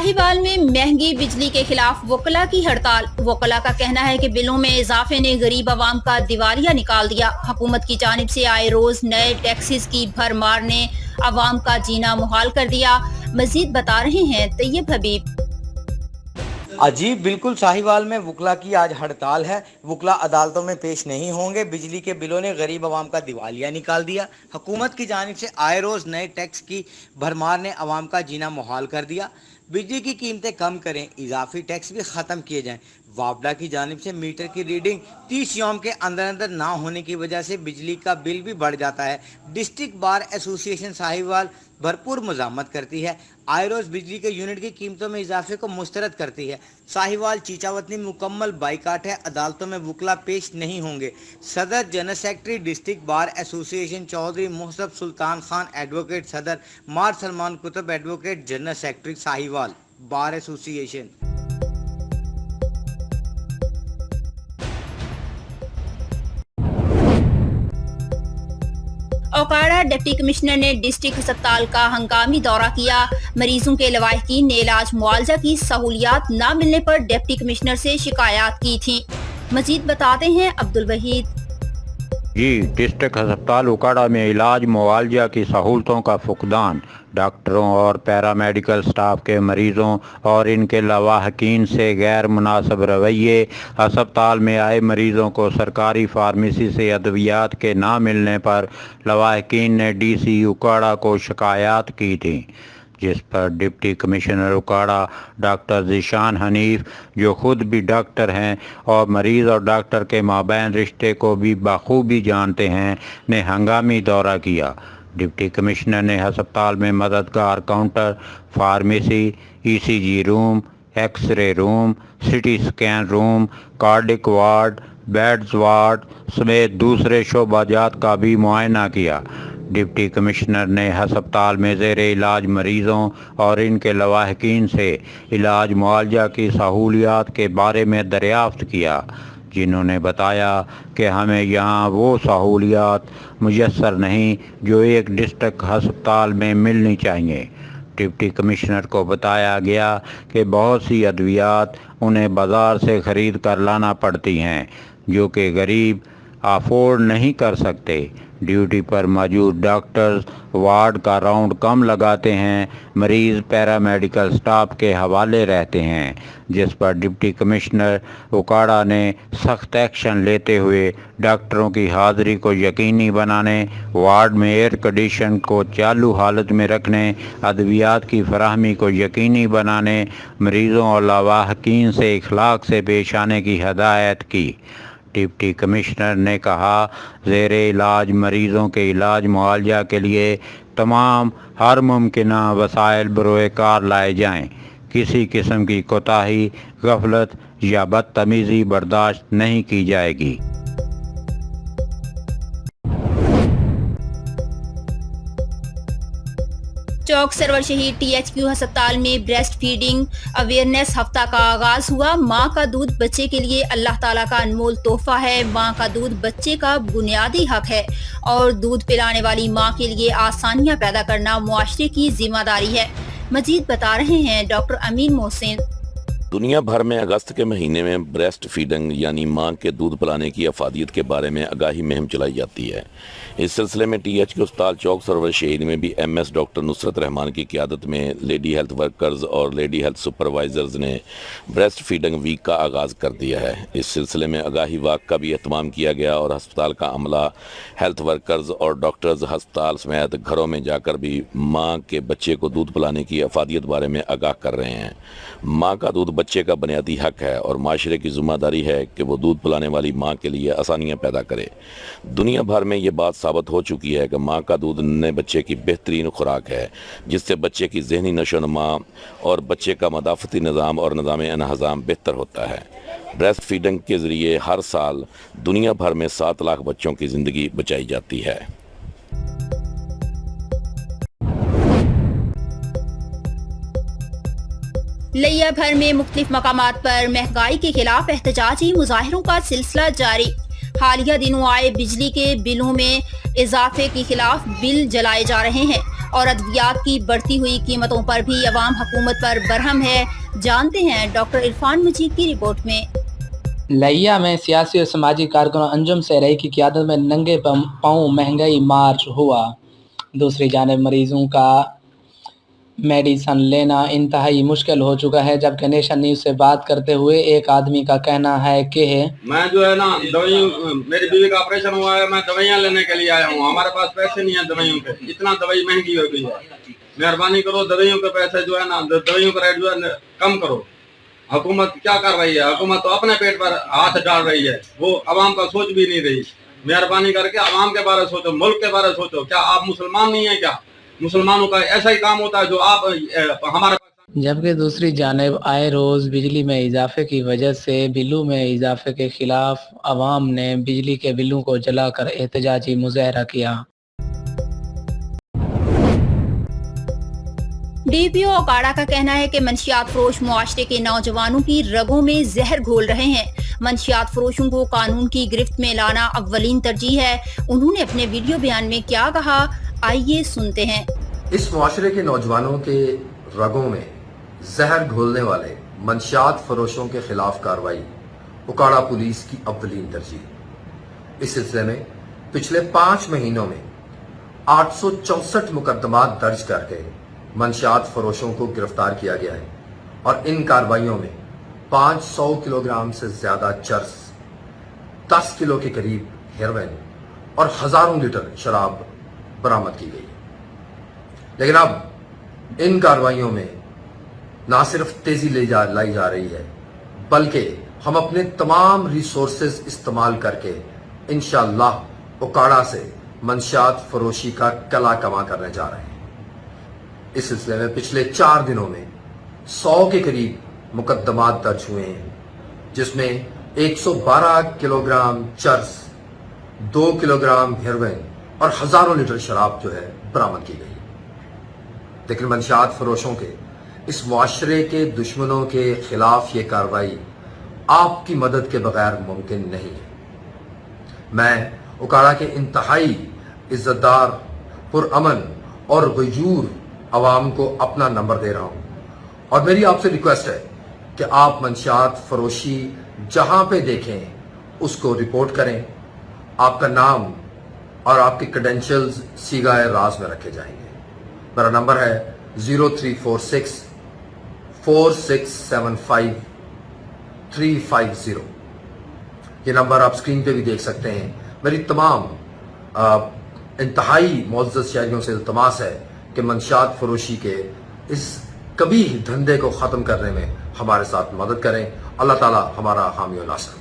साहिवाल में महंगी बिजली के खिलाफ वकला की हड़ताल। वकला का कहना है कि बिलों में इजाफे ने गरीब आवाम का दिवालिया निकाल दिया। हुकूमत की जानिब से आए रोज नए टैक्सेस की भरमार ने आवाम का जीना मुहाल कर दिया। मजीद बता रहे हैं तैयब हबीब। अजीब, बिल्कुल साहिवाल में वकला की आज हड़ताल है। वकला अदालतों में पेश नहीं होंगे। बिजली के बिलों ने गरीब आवाम का दिवालिया निकाल दिया। हुकूमत की जानिब से आए रोज नए टैक्स की भरमार ने आवाम का जीना मुहाल कर दिया। बिजली की कीमतें कम करें, इजाफी टैक्स भी ख़त्म किए जाएं। वापडा की जानिब से मीटर की रीडिंग 30 यौम के अंदर अंदर ना होने की वजह से बिजली का बिल भी बढ़ जाता है। डिस्ट्रिक्ट बार एसोसिएशन साहिवाल भरपूर मज़ामत करती है। आए रोज़ बिजली के यूनिट की कीमतों में इजाफे को मुस्तरद करती है। साहिवाल चीचावतनी मुकम्मल बाइकाट है। अदालतों में वकला पेश नहीं होंगे। सदर general secretary district bar association Chaudhry मोहसब सुल्तान खान एडवोकेट, सदर मार Salman Qutub advocate, general secretary Sahiwal bar association. Okara deputy commissioner ने डिस्ट्रिक्ट अस्पताल का हंगामी दौरा किया। मरीजों के लवाहिकीन ने इलाज मुआवजा की सहूलियात न मिलने पर डिप्टी कमिश्नर से शिकायत की थी। मजीद बताते हैं अब्दुल वहीद। डिस्ट्रिक्ट अस्पताल ओकाड़ा में इलाज मुआवजा की सहूलतों का फुकदान, डॉक्टरों और पैरामेडिकल स्टाफ के मरीज़ों और इनके लवाहकीन से गैर मुनासिब रवैये, अस्पताल में आए मरीज़ों को सरकारी फार्मेसी से अद्वियात के ना मिलने पर लवाहकीन ने DC ओकाड़ा को शिकायत की थी, जिस पर deputy commissioner Okara doctor Zeeshan Hanif, जो खुद भी डॉक्टर हैं और मरीज़ और डॉक्टर के माबैन रिश्ते को भी बखूबी जानते हैं, ने हंगामी दौरा किया। डिप्टी कमिश्नर ने अस्पताल में मददगार counter, pharmacy, ECG room, x-ray room, CT scan room, cardiac ward, beds ward समेत दूसरे शोबाजात का भी मुआयना किया। डिप्टी कमिश्नर ने अस्पताल में ज़ेरे इलाज मरीज़ों और इनके लवाहकीन से इलाज मुआवजा की सहूलियात के बारे में दरियाफ्त किया, जिन्होंने बताया कि हमें यहाँ वो सहूलियात मुयस्सर नहीं जो एक डिस्ट्रिक्ट अस्पताल में मिलनी चाहिए। डिप्टी कमिश्नर को बताया गया कि बहुत सी अद्वियात उन्हें बाज़ार से ख़रीद कर लाना पड़ती हैं, जो कि गरीब अफोर्ड नहीं कर सकते। ड्यूटी पर मौजूद डॉक्टर्स वार्ड का राउंड कम लगाते हैं, मरीज़ पैरामेडिकल स्टाफ के हवाले रहते हैं, जिस पर डिप्टी कमिश्नर ओकाड़ा ने सख्त एक्शन लेते हुए डॉक्टरों की हाज़िरी को यकीनी बनाने, वार्ड में एयर कंडीशन को चालू हालत में रखने, अद्वियात की फराहमी को यकीनी बनाने, मरीज़ों और लवाहकीन से इखलाक से पेश आने की हदायत की। डिप्टी कमिश्नर ने कहा, ज़ेरे इलाज मरीज़ों के इलाज मुआवजा के लिए तमाम हर मुमकिना वसाइल बरोए कार लाए जाएं। किसी किस्म की कोताही, गफलत या बदतमीज़ी बर्दाश्त नहीं की जाएगी। चौक सरवर शहीद THQ अस्पताल में ब्रेस्ट फीडिंग अवेयरनेस हफ्ता का आगाज हुआ। माँ का दूध बच्चे के लिए अल्लाह ताला का अनमोल तोहफा है। माँ का दूध बच्चे का बुनियादी हक है और दूध पिलाने वाली माँ के लिए आसानियाँ पैदा करना मुआशरे की जिम्मेदारी है। मजीद बता रहे हैं डॉक्टर अमीन मोहसिन। दुनिया भर में अगस्त के महीने में ब्रेस्ट फीडिंग यानी मां के दूध पिलाने की अफादियत के बारे में आगाही मुहिम चलाई जाती है। इस सिलसिले में THQ अस्पताल चौक सरवर शहीद में भी MS डॉक्टर नुसरत रहमान की क़ियादत में लेडी हेल्थ वर्कर्स और लेडी हेल्थ सुपरवाइजर्स ने ब्रेस्ट फीडिंग वीक का आगाज़ कर दिया है। इस सिलसिले में आगाही वाक का भी एहतमाम किया गया और अस्पताल का अमला, हेल्थ वर्कर्स और डॉक्टर्स अस्पताल समेत घरों में जाकर भी माँ के बच्चे को दूध पिलाने की अफादियत बारे में आगाह कर रहे हैं। माँ का दूध बच्चे का बुनियादी हक है और माशरे की जिम्मेदारी है कि वो दूध पिलाने वाली माँ के लिए आसानियाँ पैदा करे। दुनिया भर में ये बात साबित हो चुकी है कि माँ का दूध नए बच्चे की बेहतरीन खुराक है, जिससे बच्चे की ज़हनी नशोनुमा और बच्चे का मदाफ़ती निज़ाम और निज़ाम इन्हज़ाम बेहतर होता है। ब्रेस्ट फीडिंग के ज़रिए हर साल दुनिया भर में 7 लाख बच्चों की ज़िंदगी बचाई जाती है। लिया भर में मुख्तलिफ मकामात पर महंगाई के खिलाफ एहतजाजी मुजाहिरों का सिलसिला जारी। हालिया दिनों आए बिजली के बिलों में इजाफे के खिलाफ बिल जलाए जा रहे हैं। اور ادویات کی بڑھتی ہوئی قیمتوں پر بھی عوام حکومت پر برہم ہے. جانتے ہیں ڈاکٹر عرفان مجید کی رپورٹ میں. لہیا میں سیاسی اور سماجی کارکنوں انجم سہرائی کی قیادت میں ننگے پاؤں مہنگائی مارچ ہوا. دوسری جانب مریضوں کا میڈیسن لینا انتہائی مشکل ہو چکا ہے، جبکہ نیشن نیوز سے بات کرتے ہوئے ایک آدمی کا کہنا ہے کہ میں جو ہے نا میری بیوی کا آپریشن ہوا ہے، میں دوائیاں لینے کے لیے آیا ہوں. ہمارے پاس پیسے نہیں ہیں دوائیوں کے، اتنا دوائی مہنگی ہو گئی ہے. مہربانی کرو دوائیوں کے پیسے جو ہے نا، دوائیوں کا ریٹ جو ہے کم کرو. حکومت کیا کر رہی ہے؟ حکومت تو اپنے پیٹ پر ہاتھ ڈال رہی ہے، وہ عوام کا سوچ بھی نہیں رہی. مہربانی کر کے عوام کے بارے سوچو، ملک کے بارے سوچو. کیا آپ مسلمان نہیں ہیں؟ کیا مسلمانوں کا ایسا ہی کام ہوتا ہے جو آپ ہمارے. جبکہ دوسری جانب آئے روز بجلی میں اضافے کی وجہ سے بلوں میں اضافے کے خلاف عوام نے بجلی کے بلوں کو جلا کر احتجاجی مظاہرہ کیا. ڈی پی او اکاڑا کا کہنا ہے کہ منشیات فروش معاشرے کے نوجوانوں کی رگوں میں زہر گھول رہے ہیں. منشیات فروشوں کو قانون کی گرفت میں لانا اولین ترجیح ہے. انہوں نے اپنے ویڈیو بیان میں کیا کہا، آئیے سنتے ہیں. اس معاشرے کے نوجوانوں کے رگوں میں زہر گھولنے والے منشیات فروشوں کے خلاف کارروائی اکاڑا پولیس کی اولین ترجیح. اس سلسلے میں پچھلے 5 مہینوں میں 864 مقدمات درج کر کے منشیات فروشوں کو گرفتار کیا گیا ہے، اور ان کارروائیوں میں 500 کلو گرام سے زیادہ چرس، 10 کلو کے قریب ہیروئن اور ہزاروں لیٹر شراب برآمد کی گئی. لیکن اب ان کارروائیوں میں نہ صرف تیزی لائی جا رہی ہے، بلکہ ہم اپنے تمام ریسورسز استعمال کر کے انشاءاللہ اکاڑا سے منشیات فروشی کا کلا کما کرنے جا رہے ہیں. اس سلسلے میں پچھلے 4 دنوں میں 100 کے قریب مقدمات درج ہوئے ہیں، جس میں 112 کلو گرام چرس، 2 کلو گرام ہیروئن اور ہزاروں لیٹر شراب جو ہے برآمد کی گئی. لیکن منشیات فروشوں کے اس معاشرے کے دشمنوں کے خلاف یہ کارروائی آپ کی مدد کے بغیر ممکن نہیں ہے. میں اکاڑا کے انتہائی عزت دار، پرامن اور غیور عوام کو اپنا نمبر دے رہا ہوں، اور میری آپ سے ریکویسٹ ہے کہ آپ منشیات فروشی جہاں پہ دیکھیں اس کو رپورٹ کریں. آپ کا نام اور آپ کے کریڈینشلز سیگائے راز میں رکھے جائیں گے. میرا نمبر ہے 0346 4675 350. یہ نمبر آپ سکرین پہ بھی دیکھ سکتے ہیں. میری تمام انتہائی معزز شہریوں سے التماس ہے کہ منشیات فروشی کے اس قبیح دھندے کو ختم کرنے میں ہمارے ساتھ مدد کریں. اللہ تعالی ہمارا حامی و ناصر.